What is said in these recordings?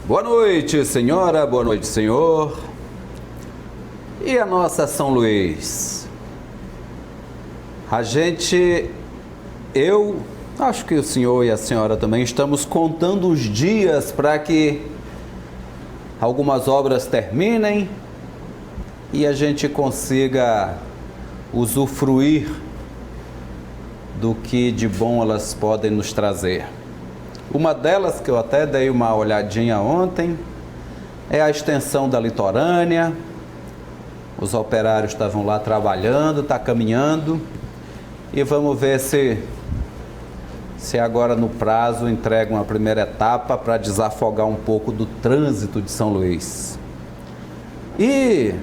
Boa noite, senhora, boa noite, senhor. E a nossa São Luís? Eu acho que o senhor e a senhora também estamos contando os dias para que algumas obras terminem e a gente consiga usufruir do que de bom elas podem nos trazer. Uma delas, que eu até dei uma olhadinha ontem, é a extensão da litorânea. Os operários estavam lá trabalhando, está caminhando, e vamos ver se agora no prazo entregam a primeira etapa para desafogar um pouco do trânsito de São Luís. E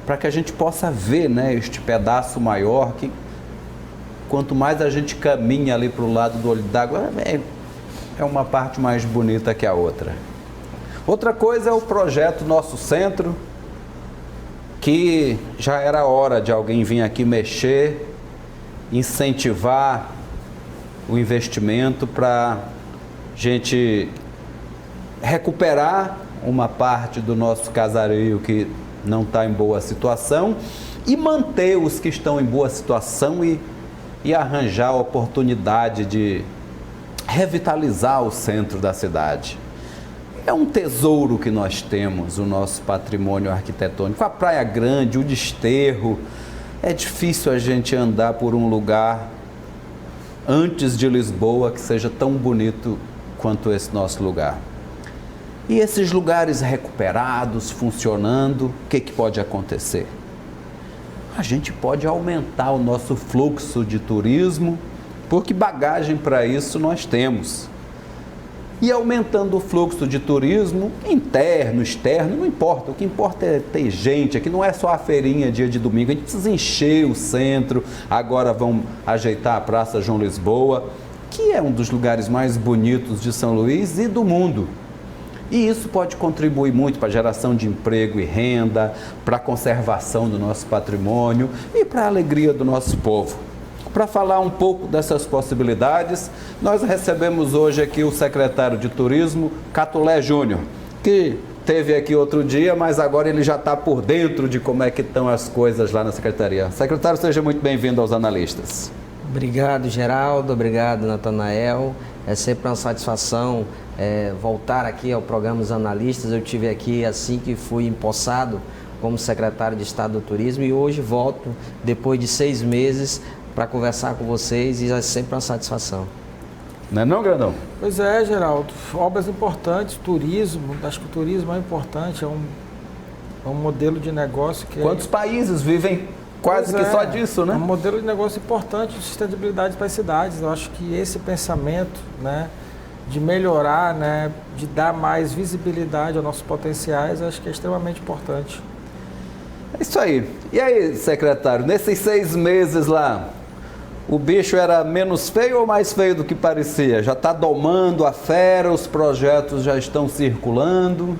para que a gente possa ver, né, este pedaço maior, que quanto mais a gente caminha ali para o lado do olho d'água, é uma parte mais bonita que a outra. Outra coisa é o projeto Nosso Centro, que já era hora de alguém vir aqui mexer, incentivar o investimento para gente recuperar uma parte do nosso casario que não está em boa situação e manter os que estão em boa situação e arranjar a oportunidade de revitalizar o centro da cidade. É um tesouro que nós temos, o nosso patrimônio arquitetônico. A Praia Grande, o Desterro. É difícil a gente andar por um lugar antes de Lisboa que seja tão bonito quanto esse nosso lugar. E esses lugares recuperados, funcionando, o que pode acontecer? A gente pode aumentar o nosso fluxo de turismo, porque bagagem para isso nós temos. E aumentando o fluxo de turismo, interno, externo, não importa. O que importa é ter gente. Aqui não é só a feirinha dia de domingo. A gente precisa encher o centro. Agora vão ajeitar a Praça João Lisboa, que é um dos lugares mais bonitos de São Luís e do mundo. E isso pode contribuir muito para a geração de emprego e renda, para a conservação do nosso patrimônio e para a alegria do nosso povo. Para falar um pouco dessas possibilidades, nós recebemos hoje aqui o secretário de Turismo, Catulé Júnior, que esteve aqui outro dia, mas agora ele já está por dentro de como é que estão as coisas lá na Secretaria. Secretário, seja muito bem-vindo aos analistas. Obrigado, Geraldo. Obrigado, Natanael. É sempre uma satisfação voltar aqui ao programa dos analistas. Eu estive aqui assim que fui empossado como secretário de Estado do Turismo e hoje volto, depois de 6 meses, para conversar com vocês e é sempre uma satisfação. Não é não, Grandão? Pois é, Geraldo. Obras importantes, turismo, acho que o turismo é importante, é um modelo de negócio que... Quantos países vivem quase que só disso, né? É um modelo de negócio importante de sustentabilidade para as cidades. Eu acho que esse pensamento, né, de melhorar, né, de dar mais visibilidade aos nossos potenciais, acho que é extremamente importante. É isso aí. E aí, secretário, nesses 6 meses lá, o bicho era menos feio ou mais feio do que parecia? Já está domando a fera, os projetos já estão circulando?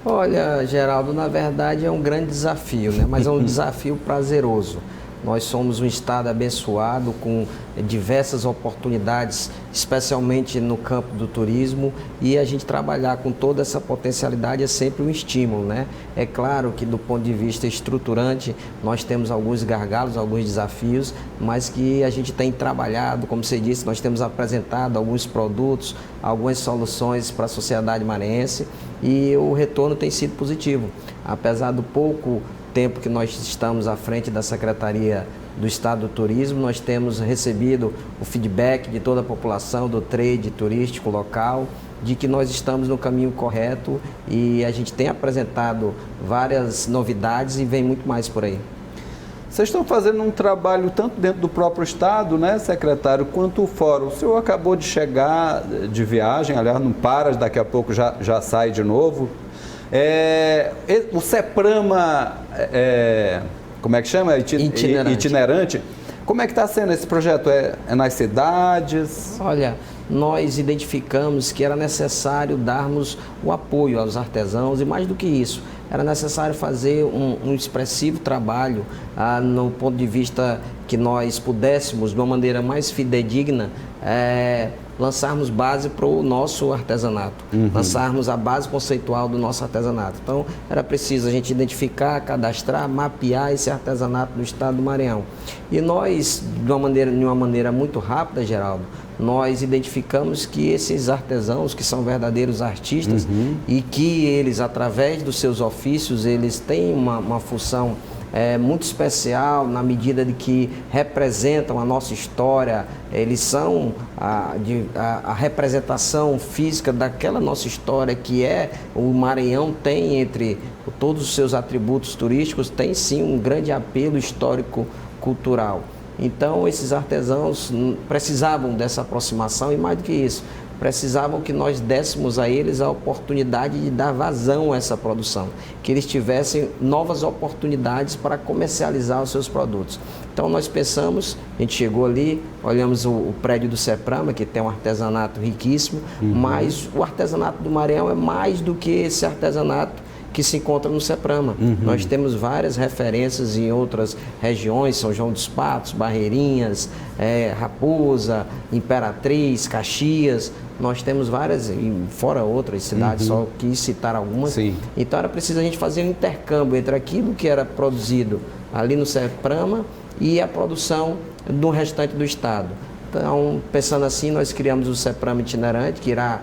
Olha, Geraldo, na verdade é um grande desafio, né? Mas é um desafio prazeroso. Nós somos um estado abençoado com diversas oportunidades, especialmente no campo do turismo, e a gente trabalhar com toda essa potencialidade é sempre um estímulo, né? É claro que do ponto de vista estruturante nós temos alguns gargalos, alguns desafios, mas que a gente tem trabalhado, como você disse, nós temos apresentado alguns produtos, algumas soluções para a sociedade maranhense e o retorno tem sido positivo. Apesar do pouco tempo que nós estamos à frente da Secretaria do Estado do Turismo, nós temos recebido o feedback de toda a população, do trade turístico local, de que nós estamos no caminho correto e a gente tem apresentado várias novidades e vem muito mais por aí. Vocês estão fazendo um trabalho tanto dentro do próprio Estado, né, secretário, quanto fora. O senhor acabou de chegar de viagem, aliás, não para, daqui a pouco já sai de novo. O CEPRAMA, como é que chama? Itinerante. Como é que está sendo esse projeto? É nas cidades? Olha, nós identificamos que era necessário darmos o apoio aos artesãos e mais do que isso, era necessário fazer um expressivo trabalho no ponto de vista que nós pudéssemos, de uma maneira mais fidedigna, lançarmos base para o nosso artesanato, lançarmos a base conceitual do nosso artesanato. Então, era preciso a gente identificar, cadastrar, mapear esse artesanato do estado do Maranhão. E nós, de uma maneira muito rápida, Geraldo, nós identificamos que esses artesãos, que são verdadeiros artistas, e que eles, através dos seus ofícios, eles têm uma função muito especial na medida de que representam a nossa história, eles são a representação física daquela nossa história que o Maranhão tem entre todos os seus atributos turísticos, tem sim um grande apelo histórico-cultural. Então, esses artesãos precisavam dessa aproximação e, mais do que isso, precisavam que nós dessemos a eles a oportunidade de dar vazão a essa produção, que eles tivessem novas oportunidades para comercializar os seus produtos. Então, nós pensamos, a gente chegou ali, olhamos o prédio do CEPRAMA, que tem um artesanato riquíssimo, mas o artesanato do Maranhão é mais do que esse artesanato que se encontra no CEPRAMA. Nós temos várias referências em outras regiões, São João dos Patos, Barreirinhas, Raposa, Imperatriz, Caxias. Nós temos várias, fora outras cidades, só quis citar algumas. Sim. Então era preciso a gente fazer um intercâmbio entre aquilo que era produzido ali no CEPRAMA e a produção do restante do estado. Então, pensando assim, nós criamos o CEPRAMA itinerante, que irá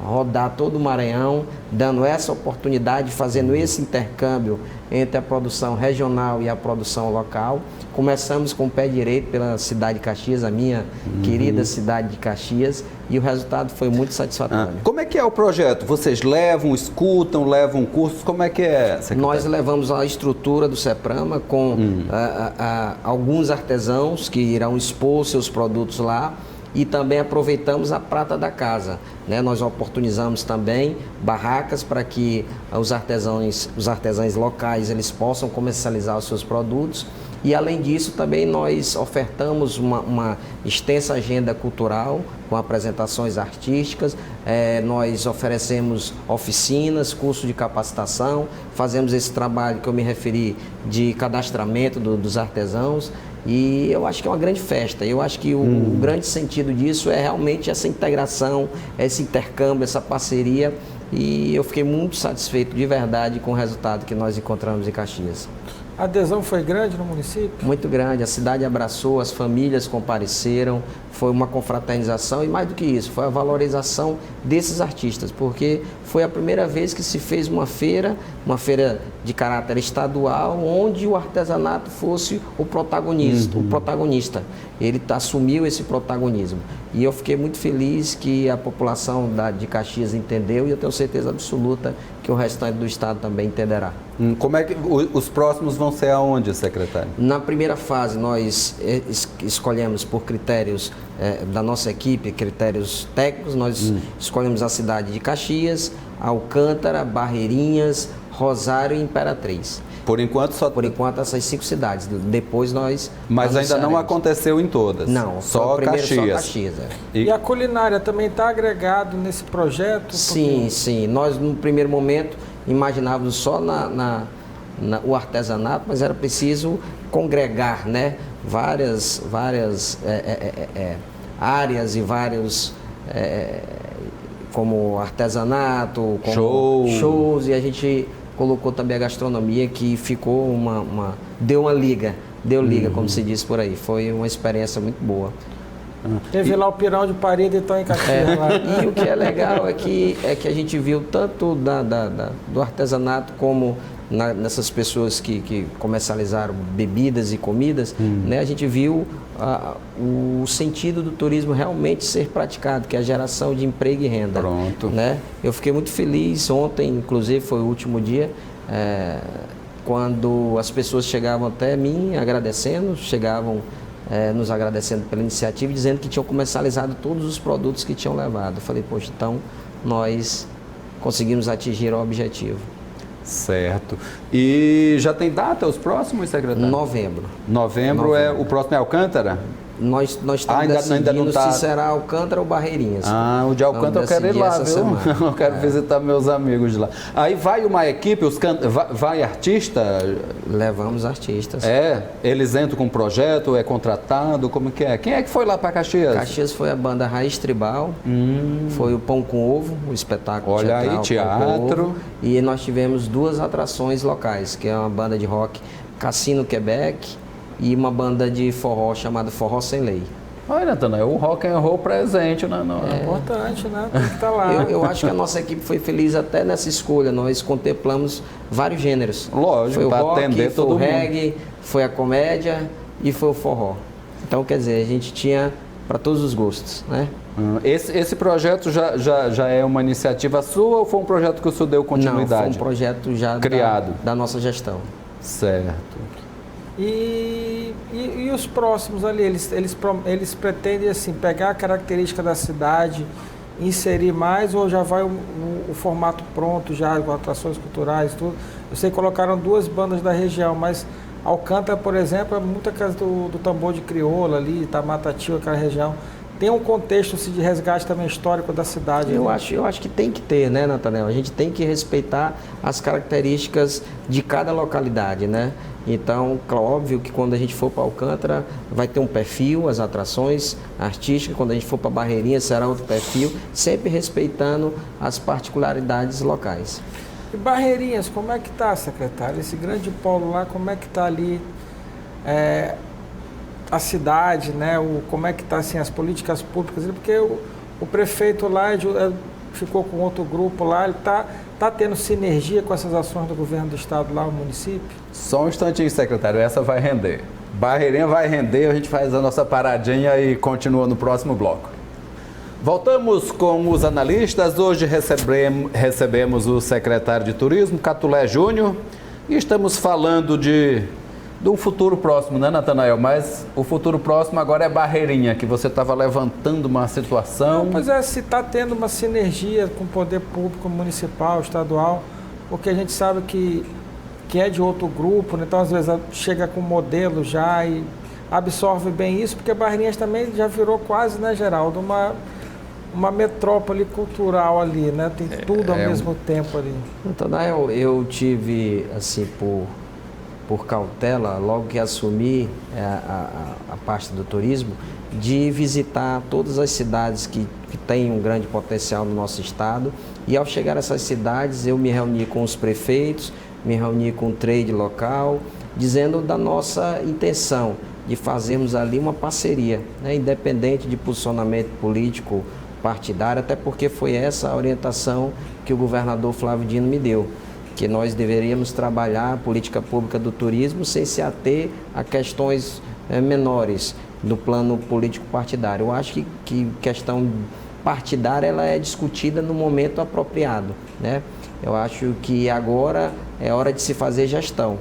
rodar todo o Maranhão, dando essa oportunidade, fazendo esse intercâmbio entre a produção regional e a produção local. Começamos com o pé direito pela cidade de Caxias, a minha querida cidade de Caxias, e o resultado foi muito satisfatório. Como é que é o projeto? Vocês escutam, levam cursos? Como é que é, secretário? Nós levamos a estrutura do CEPRAMA com alguns artesãos que irão expor seus produtos lá, e também aproveitamos a prata da casa, né? Nós oportunizamos também barracas para que os artesãos locais eles possam comercializar os seus produtos. E além disso também nós ofertamos uma extensa agenda cultural com apresentações artísticas, nós oferecemos oficinas, cursos de capacitação, fazemos esse trabalho que eu me referi de cadastramento dos artesãos. E eu acho que é uma grande festa. Eu acho que o grande sentido disso é realmente essa integração, esse intercâmbio, essa parceria. E eu fiquei muito satisfeito de verdade com o resultado que nós encontramos em Caxias. A adesão foi grande no município? Muito grande, a cidade abraçou, as famílias compareceram, foi uma confraternização e mais do que isso, foi a valorização desses artistas, porque foi a primeira vez que se fez uma feira de caráter estadual, onde o artesanato fosse o protagonista. Ele assumiu esse protagonismo. E eu fiquei muito feliz que a população de Caxias entendeu e eu tenho certeza absoluta que o restante do estado também entenderá. Como é que os próximos vão ser aonde, secretário? Na primeira fase, nós escolhemos por critérios da nossa equipe, critérios técnicos, nós escolhemos a cidade de Caxias, Alcântara, Barreirinhas, Rosário e Imperatriz. Por enquanto só... Por enquanto essas 5 cidades. Depois nós... Mas ainda não aconteceu em todas? Não, só Caxias. Só Caxias. E a culinária também está agregado nesse projeto? Sim, sim. Nós no primeiro momento imaginávamos só o artesanato, mas era preciso congregar, né? Várias áreas e vários... como artesanato, como shows, e a gente colocou também a gastronomia, que ficou deu liga, como se diz por aí. Foi uma experiência muito boa. Teve lá o pirão de parede, então, em Caxias. E o que é legal é que a gente viu tanto do artesanato como nessas pessoas que comercializaram bebidas e comidas, né? A gente viu o sentido do turismo realmente ser praticado, que é a geração de emprego e renda. Pronto. Né? Eu fiquei muito feliz, ontem inclusive foi o último dia, quando as pessoas chegavam até mim agradecendo, nos agradecendo pela iniciativa, dizendo que tinham comercializado todos os produtos que tinham levado. Eu falei, poxa, então nós conseguimos atingir o objetivo. Certo. E já tem data os próximos, secretário? Novembro. Novembro. O próximo é Alcântara? Nós estamos ainda decidindo não tá... se será Alcântara ou Barreirinhas. O de Alcântara eu quero ir lá, viu? Eu quero visitar meus amigos de lá. Aí vai uma equipe, vai artista? Levamos artistas. Eles entram com um projeto, é contratado, como que é? Quem é que foi lá para Caxias? Caxias foi a banda Raiz Tribal, foi o Pão com Ovo, o espetáculo Olha teatral, aí, teatro. E nós tivemos 2 atrações locais, que é uma banda de rock Cassino Quebec e uma banda de forró chamada Forró Sem Lei. Olha, Natanael, o rock and roll presente, né? É importante, né? Tem que estar lá. Eu acho que a nossa equipe foi feliz até nessa escolha. Nós contemplamos vários gêneros. Lógico, para atender todo mundo. Foi o reggae, foi a comédia e foi o forró. Então, quer dizer, a gente tinha para todos os gostos, né? Esse projeto já é uma iniciativa sua ou foi um projeto que o senhor deu continuidade? Não, foi um projeto já criado da nossa gestão. Certo. E os próximos ali, eles pretendem assim, pegar a característica da cidade, inserir mais, ou já vai o formato pronto, já com atrações culturais, tudo? Eu sei que colocaram 2 bandas da região, mas Alcântara, por exemplo, é muita casa do tambor de crioula ali, Itamatatiba, aquela região. Tem um contexto assim, de resgate também histórico da cidade. Eu acho que tem que ter, né, Natanael? A gente tem que respeitar as características de cada localidade, né? Então, óbvio que quando a gente for para Alcântara, vai ter um perfil, as atrações artísticas. Quando a gente for para Barreirinha, será outro perfil, sempre respeitando as particularidades locais. E Barreirinhas, como é que está, secretário? Esse grande polo lá, como é que está ali a cidade, né? Como é que está assim, as políticas públicas? Porque o prefeito lá ficou com outro grupo lá, ele está tendo sinergia com essas ações do governo do estado lá, o município? Só um instantinho, secretário, essa vai render. Barreirinha vai render, a gente faz a nossa paradinha e continua no próximo bloco. Voltamos com os analistas. Hoje recebemos o secretário de Turismo, Catulé Júnior, e estamos falando de um futuro próximo, né, Natanael? Mas o futuro próximo agora é Barreirinha, que você estava levantando uma situação. Pois é, se está tendo uma sinergia com o poder público municipal, estadual, porque a gente sabe que é de outro grupo, né? Então às vezes chega com modelo já e absorve bem isso, porque Barreirinhas também já virou quase, né, Geraldo, uma metrópole cultural ali, né? Tem tudo ao mesmo tempo ali. Natanael, eu tive, assim, por cautela, logo que assumi a parte do turismo, de visitar todas as cidades que têm um grande potencial no nosso estado. E ao chegar a essas cidades, eu me reuni com os prefeitos, me reuni com o trade local, dizendo da nossa intenção de fazermos ali uma parceria, né, independente de posicionamento político partidário, até porque foi essa a orientação que o governador Flávio Dino me deu, que nós deveríamos trabalhar a política pública do turismo sem se ater a questões menores do plano político partidário. Eu acho que questão partidária ela é discutida no momento apropriado, né? Eu acho que agora é hora de se fazer gestão.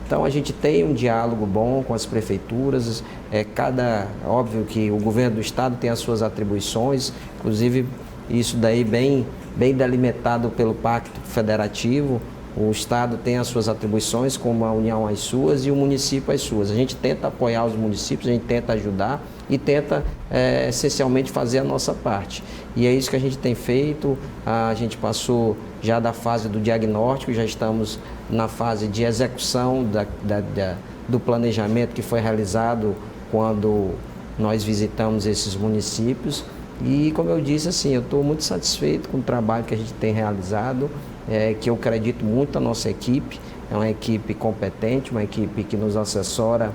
Então a gente tem um diálogo bom com as prefeituras, óbvio que o governo do estado tem as suas atribuições, inclusive isso daí bem delimitado pelo Pacto Federativo. O estado tem as suas atribuições, como a União as suas e o município as suas. A gente tenta apoiar os municípios, a gente tenta ajudar e tenta essencialmente fazer a nossa parte. E é isso que a gente tem feito. A gente passou já da fase do diagnóstico, já estamos na fase de execução do planejamento que foi realizado quando nós visitamos esses municípios. E como eu disse, assim, eu estou muito satisfeito com o trabalho que a gente tem realizado, que eu acredito muito na nossa equipe. É uma equipe competente, uma equipe que nos assessora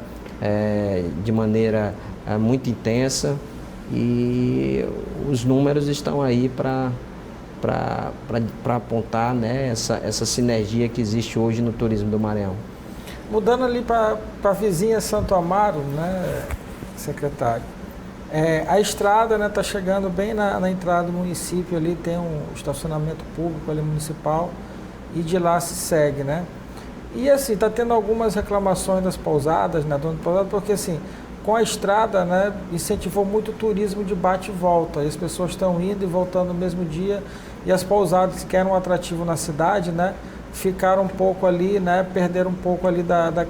de maneira muito intensa, e os números estão aí para apontar, né, essa sinergia que existe hoje no turismo do Maranhão. Mudando ali para a vizinha Santo Amaro, né, secretário, a estrada está chegando bem na entrada do município, ali tem um estacionamento público ali municipal e de lá se segue, né? E assim, está tendo algumas reclamações das pousadas, né, dono de pousada, porque assim, com a estrada, né, incentivou muito o turismo de bate e volta, e as pessoas estão indo e voltando no mesmo dia, e as pousadas que eram um atrativo na cidade, né, ficaram um pouco ali, né, perderam um pouco ali da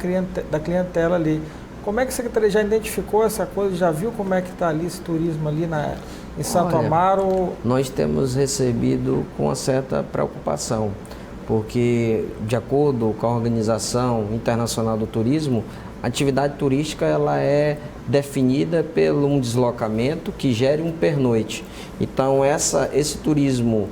clientela ali. Como é que a Secretaria já identificou essa coisa, já viu como é que está ali esse turismo ali em Santo Amaro? Nós temos recebido com uma certa preocupação, porque de acordo com a Organização Internacional do Turismo, a atividade turística ela é definida por um deslocamento que gere um pernoite. Então esse turismo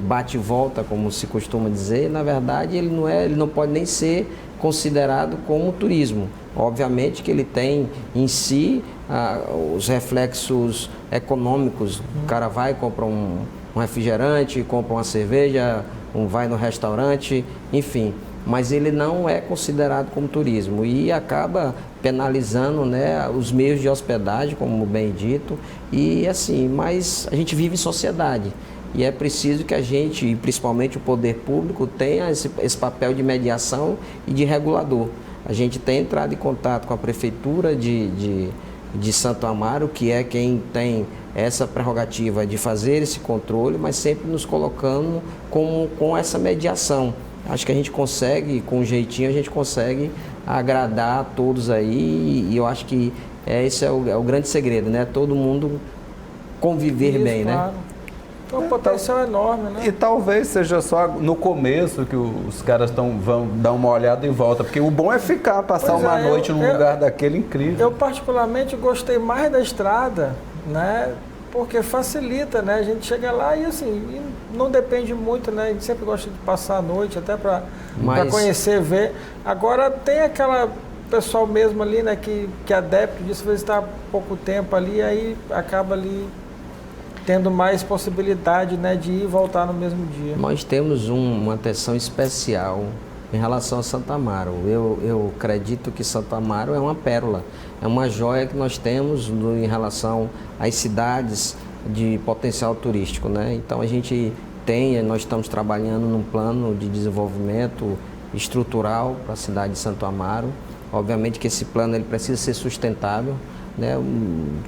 bate e volta, como se costuma dizer, na verdade ele não pode nem ser considerado como turismo. Obviamente que ele tem em si os reflexos econômicos. O cara vai, compra um refrigerante, compra uma cerveja, vai no restaurante, enfim. Mas ele não é considerado como turismo e acaba penalizando, né, os meios de hospedagem, como bem dito, e assim, mas a gente vive em sociedade e é preciso que a gente, e principalmente o poder público, tenha esse papel de mediação e de regulador. A gente tem entrado em contato com a Prefeitura de Santo Amaro, que é quem tem essa prerrogativa de fazer esse controle, mas sempre nos colocando com essa mediação. Acho que a gente consegue, com um jeitinho, a gente consegue agradar a todos aí e eu acho que esse é o grande segredo, né? Todo mundo conviver isso, bem, claro, né? Então, o potencial é enorme, né? E talvez seja só no começo que os caras vão dar uma olhada e volta, porque o bom é passar uma noite num lugar daquele incrível. Eu particularmente gostei mais da estrada, né? Porque facilita, né? A gente chega lá e assim, não depende muito, né? A gente sempre gosta de passar a noite até para conhecer, ver. Agora tem aquela pessoal mesmo ali, né? Que é adepto disso, às vezes está pouco tempo ali, aí acaba ali tendo mais possibilidade, né, de ir e voltar no mesmo dia. Nós temos uma atenção especial em relação a Santo Amaro. Eu acredito que Santo Amaro é uma pérola, é uma joia que nós temos em relação às cidades de potencial turístico, né? Então nós estamos trabalhando num plano de desenvolvimento estrutural para a cidade de Santo Amaro. Obviamente que esse plano ele precisa ser sustentável, né?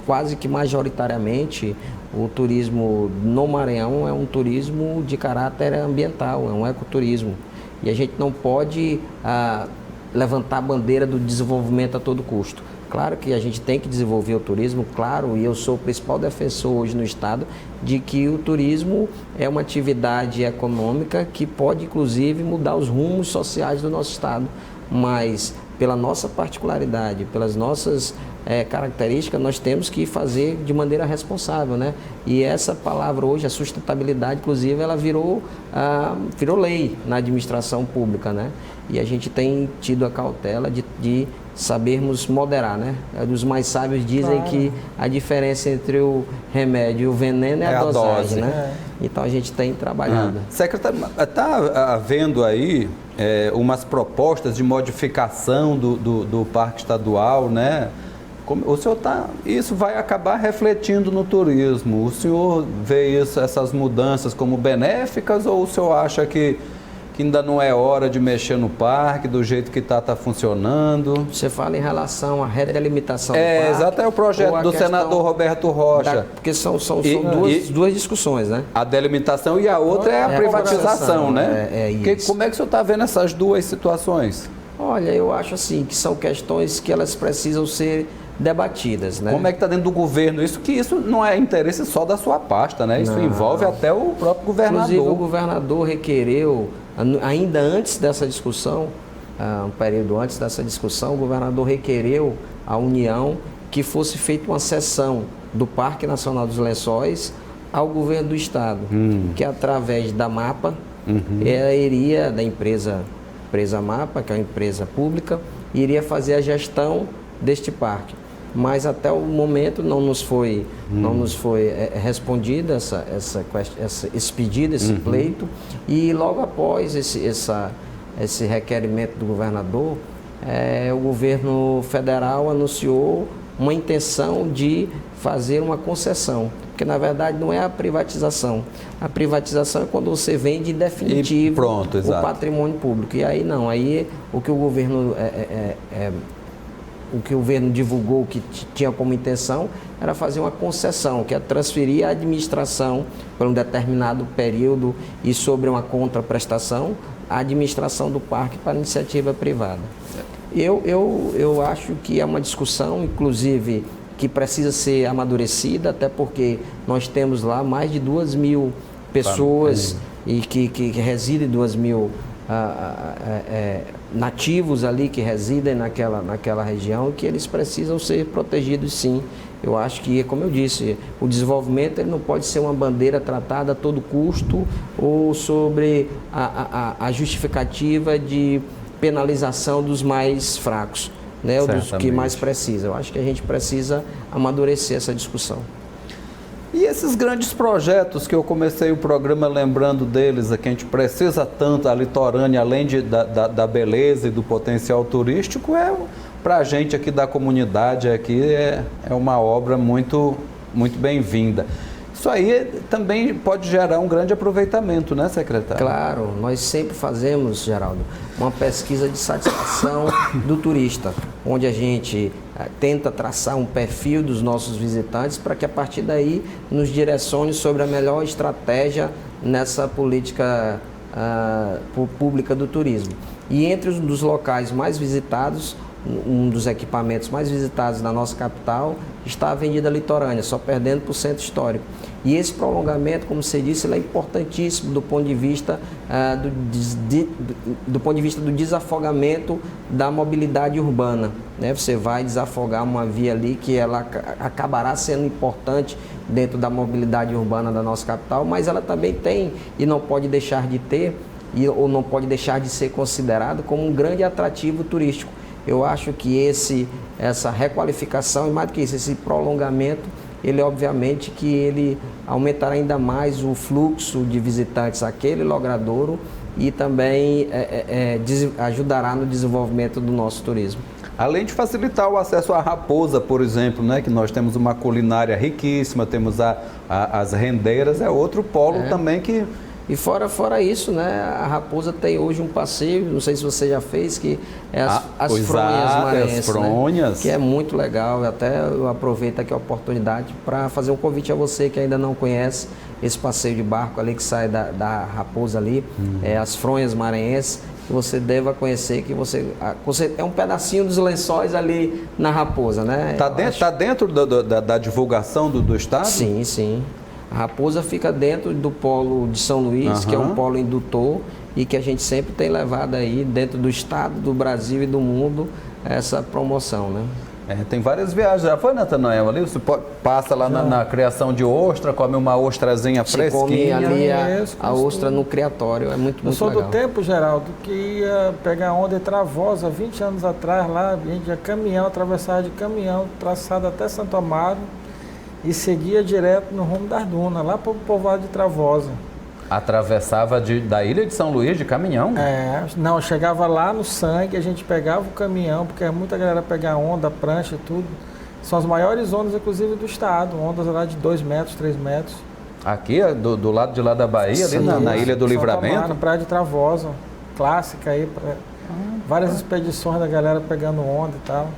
Quase que majoritariamente o turismo no Maranhão é um turismo de caráter ambiental, é um ecoturismo. E a gente não pode levantar a bandeira do desenvolvimento a todo custo. Claro que a gente tem que desenvolver o turismo, claro, e eu sou o principal defensor hoje no Estado de que o turismo é uma atividade econômica que pode, inclusive, mudar os rumos sociais do nosso Estado. Mas, pela nossa particularidade, pelas nossas características, nós temos que fazer de maneira responsável, né? E essa palavra hoje, a sustentabilidade, inclusive, ela virou lei na administração pública, né? E a gente tem tido a cautela de sabermos moderar, né? Os mais sábios dizem que a diferença entre o remédio e o veneno é a dosagem, né? Então a gente tem trabalhado. Secretário, está havendo aí umas propostas de modificação do Parque Estadual, né? O senhor isso vai acabar refletindo no turismo. O senhor vê essas mudanças como benéficas ou o senhor acha que ainda não é hora de mexer no parque, do jeito que está funcionando? Você fala em relação à redelimitação do parque? Exato, é o projeto do senador Roberto Rocha. Porque são duas discussões, né? A delimitação e a outra é a privatização, né? Isso. Como é que o senhor está vendo essas duas situações? Olha, eu acho assim, que são questões que elas precisam ser debatidas, né? Como é que está dentro do governo isso? Que isso não é interesse só da sua pasta, né? Isso envolve até o próprio governador. Inclusive, o governador requereu, ainda antes dessa discussão, um período antes dessa discussão, o governador requereu à União que fosse feita uma cessão do Parque Nacional dos Lençóis ao governo do Estado, que através da MAPA, iria, da empresa MAPA, que é uma empresa pública, iria fazer a gestão deste parque. Mas até o momento não nos foi respondida esse pedido, esse pleito, e logo após esse requerimento do governador, o governo federal anunciou uma intenção de fazer uma concessão, porque na verdade não é a privatização. A privatização é quando você vende em definitivo o patrimônio público. E aí não, aí o que o governo divulgou que tinha como intenção era fazer uma concessão, que é transferir a administração por um determinado período e sobre uma contraprestação, a administração do parque para a iniciativa privada. Eu acho que é uma discussão, inclusive, que precisa ser amadurecida, até porque nós temos lá mais de 2.000 pessoas e que residem, 2.000 nativos ali que residem naquela região, que eles precisam ser protegidos, sim. Eu acho que, como eu disse, o desenvolvimento ele não pode ser uma bandeira tratada a todo custo ou sobre a justificativa de penalização dos mais fracos, né, ou dos que mais precisam. Eu acho que a gente precisa amadurecer essa discussão. E esses grandes projetos que eu comecei o programa lembrando deles, que a gente precisa tanto, a litorânea, além da beleza e do potencial turístico, para a gente aqui da comunidade, aqui é uma obra muito, muito bem-vinda. Isso aí também pode gerar um grande aproveitamento, né, secretário? Claro, nós sempre fazemos, Geraldo, uma pesquisa de satisfação do turista, onde a gente tenta traçar um perfil dos nossos visitantes para que a partir daí nos direcione sobre a melhor estratégia nessa política pública do turismo. E entre os dos locais mais visitados, um dos equipamentos mais visitados da nossa capital está a Avenida Litorânea, só perdendo para o Centro Histórico. E esse prolongamento, como você disse, ele é importantíssimo do ponto de vista do desafogamento da mobilidade urbana, né? Você vai desafogar uma via ali que ela acabará sendo importante dentro da mobilidade urbana da nossa capital, mas ela também tem e não pode deixar de ter ou não pode deixar de ser considerado como um grande atrativo turístico. Eu acho que essa requalificação e mais do que isso, esse prolongamento, ele obviamente que ele aumentará ainda mais o fluxo de visitantes àquele logradouro e também ajudará no desenvolvimento do nosso turismo. Além de facilitar o acesso à Raposa, por exemplo, né, que nós temos uma culinária riquíssima, temos as rendeiras, é outro polo também que... E fora isso, né, a Raposa tem hoje um passeio, não sei se você já fez, que é as fronhas maranhenses, as fronhas. Né, que é muito legal. Até eu aproveito aqui a oportunidade para fazer um convite a você que ainda não conhece esse passeio de barco ali que sai da Raposa ali, as fronhas maranhenses, que você deva conhecer, que você é um pedacinho dos lençóis ali na Raposa, né? Tá dentro da divulgação do Estado? Sim, sim. A Raposa fica dentro do polo de São Luís, que é um polo indutor e que a gente sempre tem levado aí dentro do estado, do Brasil e do mundo essa promoção, né? Tem várias viagens. Já foi, Natanael, ali? Você passa lá na criação de ostra, come uma ostrazinha fresquinha. Come ali a ostra no criatório, é muito legal. Eu sou do tempo, Geraldo, que ia pegar onda em Travosa, 20 anos atrás lá, a gente ia caminhão, atravessava de caminhão, traçado até Santo Amaro, e seguia direto no rumo das dunas, lá para o povoado de Travosa. Atravessava da ilha de São Luís de caminhão? Não, chegava lá no Sangue, a gente pegava o caminhão, porque muita galera pega onda, prancha e tudo. São as maiores ondas, inclusive, do estado, ondas lá de 2 metros, 3 metros. Aqui, do lado de lá da Bahia, ali na Ilha do Livramento? Na Praia de Travosa, clássica aí, várias expedições da galera pegando onda e tal.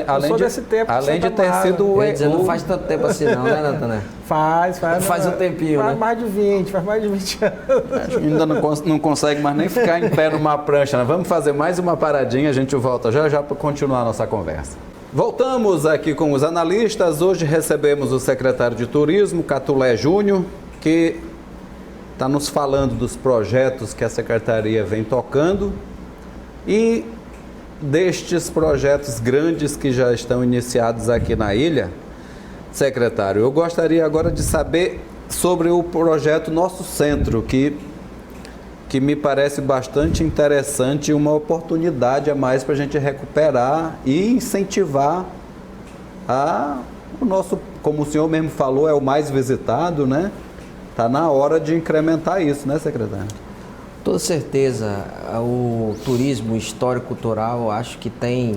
Além de ter sido... Não faz tanto tempo assim não, né, Natanael? Faz um tempinho, faz né? Faz mais de 20 anos. Ainda não consegue mais nem ficar em pé numa prancha, né? Vamos fazer mais uma paradinha, a gente volta já para continuar a nossa conversa. Voltamos aqui com os analistas. Hoje recebemos o secretário de Turismo, Catulé Júnior, que está nos falando dos projetos que a Secretaria vem tocando e destes projetos grandes que já estão iniciados aqui na ilha. Secretário, eu gostaria agora de saber sobre o projeto Nosso Centro, que me parece bastante interessante e uma oportunidade a mais para a gente recuperar e incentivar o nosso, como o senhor mesmo falou, é o mais visitado, né? Está na hora de incrementar isso, né, secretário? Toda certeza, o turismo histórico-cultural, acho que tem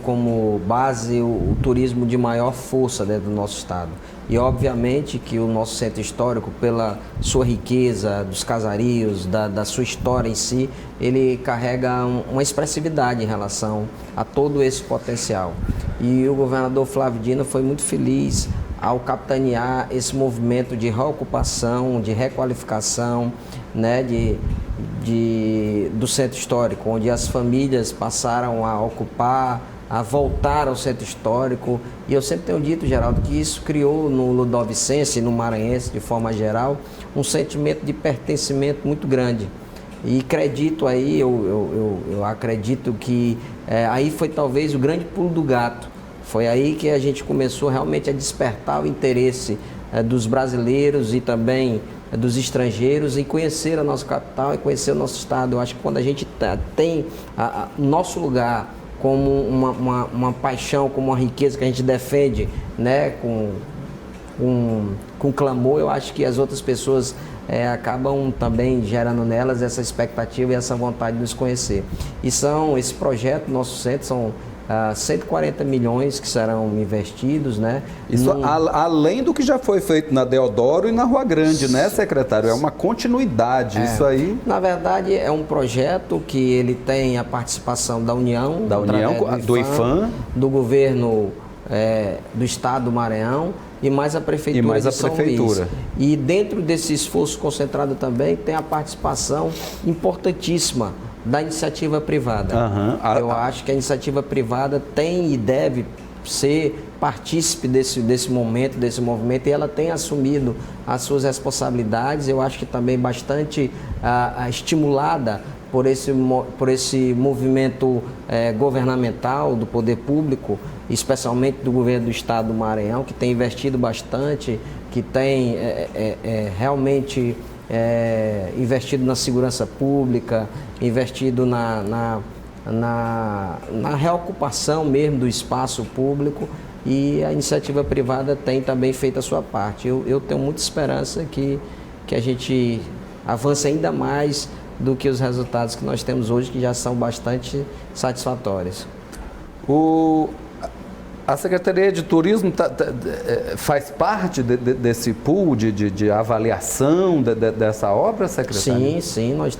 como base o turismo de maior força dentro do nosso estado. E obviamente que o nosso centro histórico, pela sua riqueza, dos casarios, da sua história em si, ele carrega uma expressividade em relação a todo esse potencial. E o governador Flávio Dino foi muito feliz ao capitanear esse movimento de reocupação, de requalificação, né, do centro histórico, onde as famílias passaram a ocupar, a voltar ao centro histórico. E eu sempre tenho dito, Geraldo, que isso criou no ludovicense, no maranhense de forma geral, um sentimento de pertencimento muito grande. E acredito aí, eu acredito que aí foi talvez o grande pulo do gato. Foi aí que a gente começou realmente a despertar o interesse dos brasileiros e também dos estrangeiros em conhecer a nossa capital e conhecer o nosso estado. Eu acho que quando a gente tem nosso lugar como uma paixão, como uma riqueza que a gente defende, né, com clamor, eu acho que as outras pessoas acabam também gerando nelas essa expectativa e essa vontade de nos conhecer. E esse projeto, nosso centro, são 140 milhões que serão investidos, né? Isso além do que já foi feito na Deodoro e na Rua Grande, né, secretário? É uma continuidade, isso aí. Na verdade, é um projeto que ele tem a participação da União, do IFAM, do governo do estado do Maranhão e mais a prefeitura de São Luís. E dentro desse esforço concentrado também tem a participação importantíssima da iniciativa privada. Eu acho que a iniciativa privada tem e deve ser partícipe desse momento, desse movimento, e ela tem assumido as suas responsabilidades. Eu acho que também bastante estimulada por esse movimento governamental, do poder público, especialmente do governo do estado do Maranhão, que tem investido bastante, que tem realmente investido na segurança pública, investido na reocupação mesmo do espaço público, e a iniciativa privada tem também feito a sua parte. Eu tenho muita esperança que a gente avance ainda mais do que os resultados que nós temos hoje, que já são bastante satisfatórios. A Secretaria de Turismo faz parte desse pool de avaliação dessa obra, secretário? Sim, nós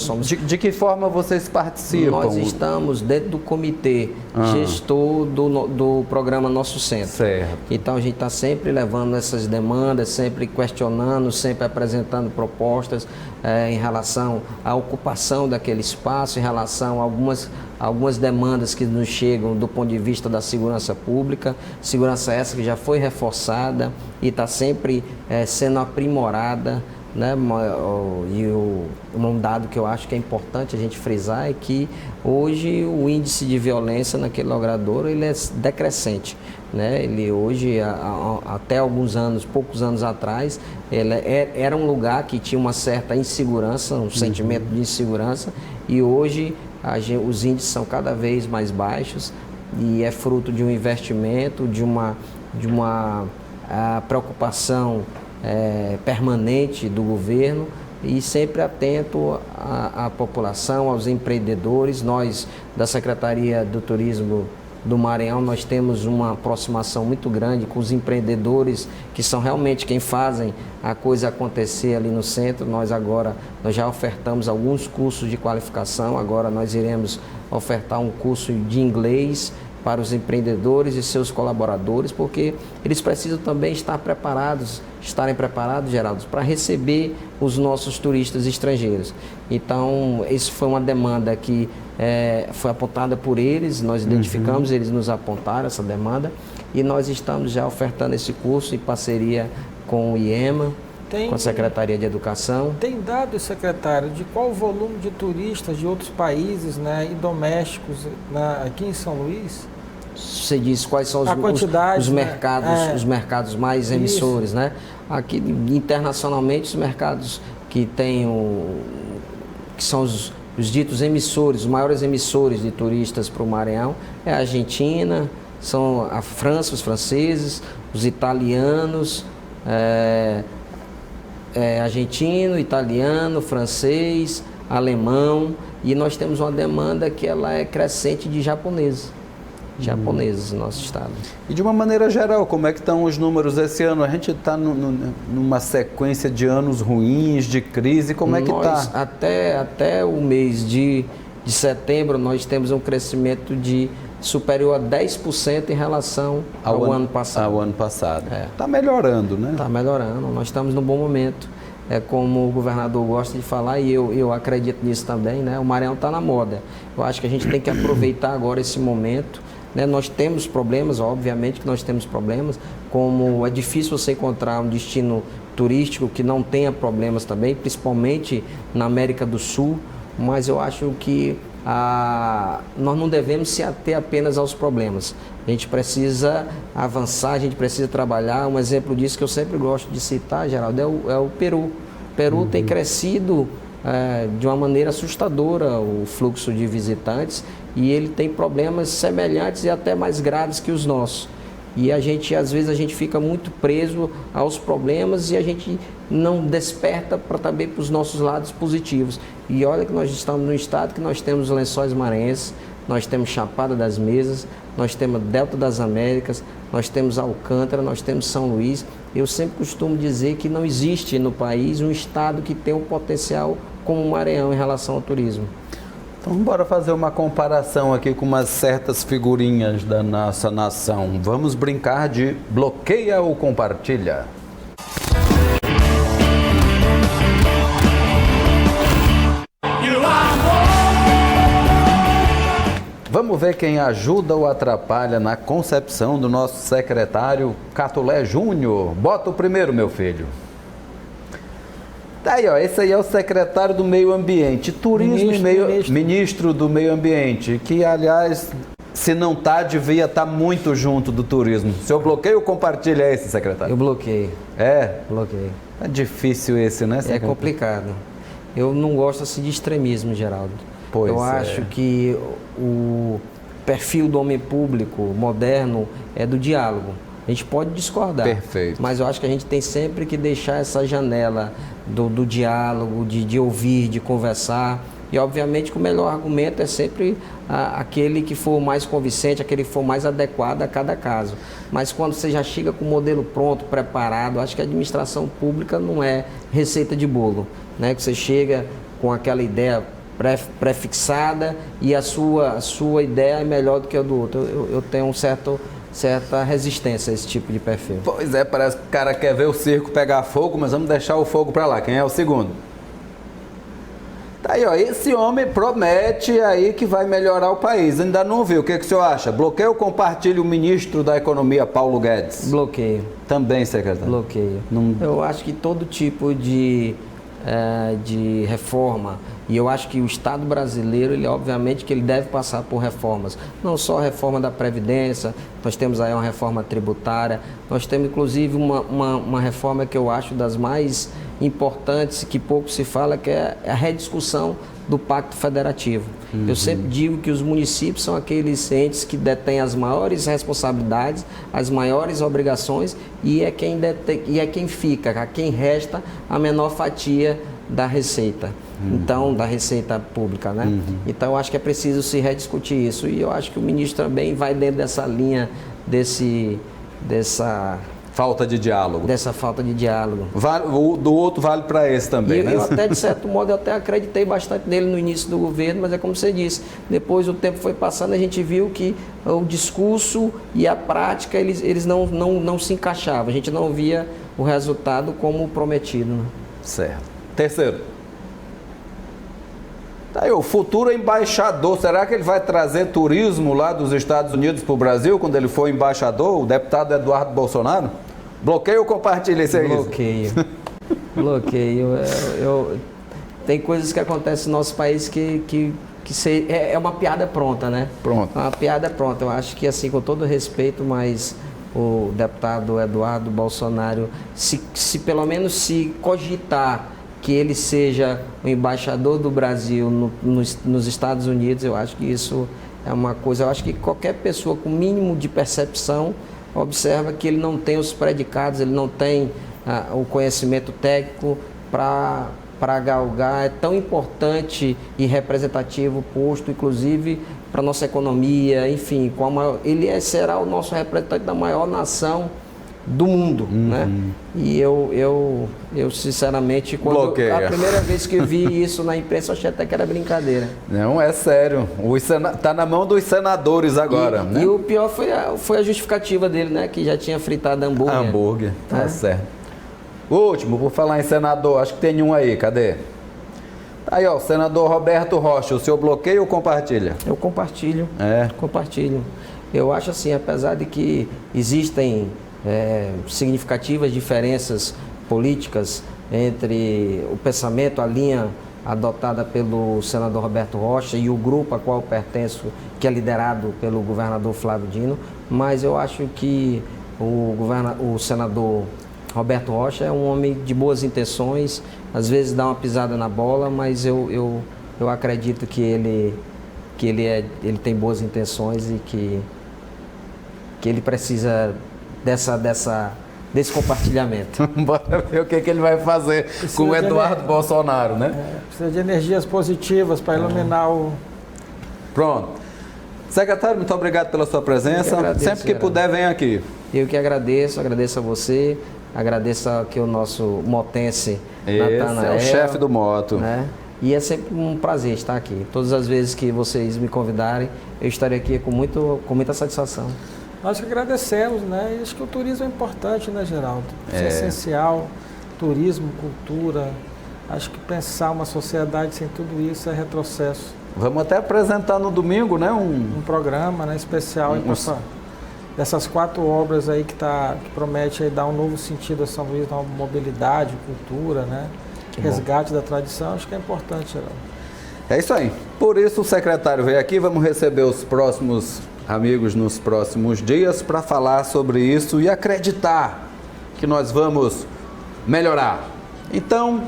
somos... De que forma vocês participam? Nós estamos dentro do comitê gestor do programa Nosso Centro. Certo. Então a gente está sempre levando essas demandas, sempre questionando, sempre apresentando propostas em relação à ocupação daquele espaço, em relação a algumas demandas que nos chegam do ponto de vista da segurança pública, segurança essa que já foi reforçada e está sempre sendo aprimorada, né? Um dado que eu acho que é importante a gente frisar é que hoje o índice de violência naquele logradouro ele é decrescente, né? Ele hoje, até poucos anos atrás, ele era um lugar que tinha uma certa insegurança, um sentimento de insegurança, e hoje os índices são cada vez mais baixos, e é fruto de um investimento, de uma preocupação permanente do governo, e sempre atento à população, aos empreendedores. Nós, da Secretaria do Turismo do Maranhão, nós temos uma aproximação muito grande com os empreendedores, que são realmente quem fazem a coisa acontecer ali no centro. Nós já ofertamos alguns cursos de qualificação, agora nós iremos ofertar um curso de inglês para os empreendedores e seus colaboradores, porque eles precisam também estarem preparados, Geraldo, para receber os nossos turistas estrangeiros. Então, isso foi uma demanda que foi apontada por eles, nós identificamos, eles nos apontaram essa demanda, e nós estamos já ofertando esse curso em parceria com o IEMA, com a Secretaria de Educação. Tem dados, secretário, de qual o volume de turistas de outros países, né, e domésticos aqui em São Luís? Você diz quais são os mercados, os mercados mais emissores, né? Aqui, internacionalmente, os mercados que são os ditos emissores, os maiores emissores de turistas para o Maranhão, é a Argentina, são a França, os franceses, os italianos, argentino, italiano, francês, alemão, e nós temos uma demanda que ela é crescente de japoneses no nosso estado. E de uma maneira geral, como é que estão os números esse ano? A gente está numa sequência de anos ruins, de crise, como é que está? Até o mês de setembro, nós temos um crescimento de superior a 10% em relação ao ano passado. Ao ano passado. Está melhorando, né? Está melhorando, nós estamos num bom momento. É como o governador gosta de falar, e eu acredito nisso também, né? O Maranhão está na moda. Eu acho que a gente tem que aproveitar agora esse momento, né? Nós temos problemas, obviamente que nós temos problemas, como é difícil você encontrar um destino turístico que não tenha problemas também, principalmente na América do Sul, mas eu acho que nós não devemos se ater apenas aos problemas. A gente precisa avançar, a gente precisa trabalhar. Um exemplo disso que eu sempre gosto de citar, Geraldo, é o Peru. O Peru tem crescido de uma maneira assustadora o fluxo de visitantes, e ele tem problemas semelhantes e até mais graves que os nossos. E às vezes a gente fica muito preso aos problemas e a gente não desperta também para os nossos lados positivos. E olha que nós estamos num estado que nós temos Lençóis Maranhenses, nós temos Chapada das Mesas, nós temos Delta das Américas, nós temos Alcântara, nós temos São Luís. Eu sempre costumo dizer que não existe no país um estado que tenha um potencial como o Maranhão em relação ao turismo. Então, bora fazer uma comparação aqui com umas certas figurinhas da nossa nação. Vamos brincar de bloqueia ou compartilha. Vamos ver quem ajuda ou atrapalha na concepção do nosso secretário Catulé Júnior. Bota o primeiro, meu filho. Tá aí, ó, esse aí é o secretário do Meio Ambiente, Turismo ministro do Meio Ambiente, que, aliás, se não tá, devia estar muito junto do turismo. O senhor bloqueia ou compartilha esse, secretário? Eu bloqueio. Bloqueio. É difícil esse, né, secretário? É complicado. Eu não gosto assim de extremismo, Geraldo. Eu acho que o perfil do homem público moderno é do diálogo. A gente pode discordar, perfeito, mas eu acho que a gente tem sempre que deixar essa janela do diálogo, de ouvir, de conversar. E obviamente que o melhor argumento é sempre aquele que for mais convincente, aquele que for mais adequado a cada caso. Mas quando você já chega com o modelo pronto, preparado, acho que a administração pública não é receita de bolo, né? Que você chega com aquela ideia prefixada e a sua ideia é melhor do que a do outro. Eu tenho certa resistência a esse tipo de perfil. Pois é, parece que o cara quer ver o circo pegar fogo, mas vamos deixar o fogo para lá. Quem é o segundo? Tá aí, ó, esse homem promete aí que vai melhorar o país. Ainda não viu. O que o senhor acha? Bloqueio ou compartilha o ministro da Economia, Paulo Guedes? Bloqueio. Também, secretário? Bloqueio. Eu acho que todo tipo de reforma, e eu acho que o Estado brasileiro, obviamente que ele deve passar por reformas, não só a reforma da Previdência, nós temos aí uma reforma tributária, nós temos inclusive uma reforma que eu acho das mais importantes, que pouco se fala, que é a rediscussão do Pacto Federativo. Eu sempre digo que os municípios são aqueles entes que detêm as maiores responsabilidades, as maiores obrigações, e é quem fica, a quem resta a menor fatia da receita. Então, da receita pública, né? Então, eu acho que é preciso se rediscutir isso, e eu acho que o ministro também vai dentro dessa linha dessa falta de diálogo. Dessa falta de diálogo. Do outro vale para esse também, né? Eu até, de certo modo, eu até acreditei bastante nele no início do governo, mas é como você disse, depois o tempo foi passando, a gente viu que o discurso e a prática, eles não se encaixavam. A gente não via o resultado como prometido, né? Certo. Terceiro. Tá aí, o futuro embaixador, será que ele vai trazer turismo lá dos Estados Unidos para o Brasil, quando ele for embaixador, o deputado Eduardo Bolsonaro? Bloqueio ou compartilha isso aí? Bloqueio. Tem coisas que acontecem no nosso país que é uma piada pronta, né? Pronto. Uma piada pronta. Eu acho que, assim, com todo respeito, mas o deputado Eduardo Bolsonaro, se pelo menos se cogitar que ele seja o embaixador do Brasil nos Estados Unidos, eu acho que isso é uma coisa. Eu acho que qualquer pessoa com mínimo de percepção observa que ele não tem os predicados, ele não tem o conhecimento técnico para galgar. É tão importante e representativo o posto, inclusive para a nossa economia, enfim, ele será o nosso representante da maior nação do mundo, né? E eu sinceramente, quando Bloqueia. a primeira vez que eu vi isso na imprensa, eu achei até que era brincadeira. Não, é sério. Tá na mão dos senadores agora, né? E o pior foi a justificativa dele, né? Que já tinha fritado hambúrguer. Tá certo. O último, por falar em senador, acho que tem um aí, cadê? Aí, ó, o senador Roberto Rocha, o senhor bloqueia ou compartilha? Eu compartilho. É. Compartilho. Eu acho assim, apesar de que existem significativas diferenças políticas entre o pensamento, a linha adotada pelo senador Roberto Rocha e o grupo a qual eu pertenço, que é liderado pelo governador Flávio Dino, mas eu acho que o senador Roberto Rocha é um homem de boas intenções, às vezes dá uma pisada na bola, mas eu acredito que ele tem boas intenções e que ele precisa desse compartilhamento. Bora ver o que ele vai fazer com o Eduardo Bolsonaro, né? Precisa de energias positivas para iluminar o... Pronto. Secretário, muito obrigado pela sua presença. Agradeço, Sempre que puder, vem aqui. Eu que agradeço a você, agradeço aqui o nosso motense, Natanael. É o chefe do moto. Né? E é sempre um prazer estar aqui. Todas as vezes que vocês me convidarem, eu estarei aqui com muita satisfação. Nós que agradecemos, né? E acho que o turismo é importante, né, Geraldo? Isso é essencial. Turismo, cultura. Acho que pensar uma sociedade sem tudo isso é retrocesso. Vamos até apresentar no domingo, né? Um programa, né, especial dessas 4 obras aí que promete aí dar um novo sentido a São Luís, uma mobilidade, cultura, né? Resgate da tradição, acho que é importante, Geraldo. É isso aí. Por isso o secretário veio aqui, vamos receber os próximos amigos nos próximos dias para falar sobre isso e acreditar que nós vamos melhorar. Então,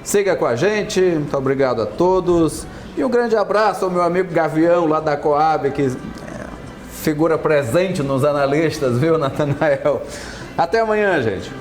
siga com a gente, muito obrigado a todos e um grande abraço ao meu amigo Gavião lá da Coab, que figura presente nos analistas, viu, Natanael? Até amanhã, gente.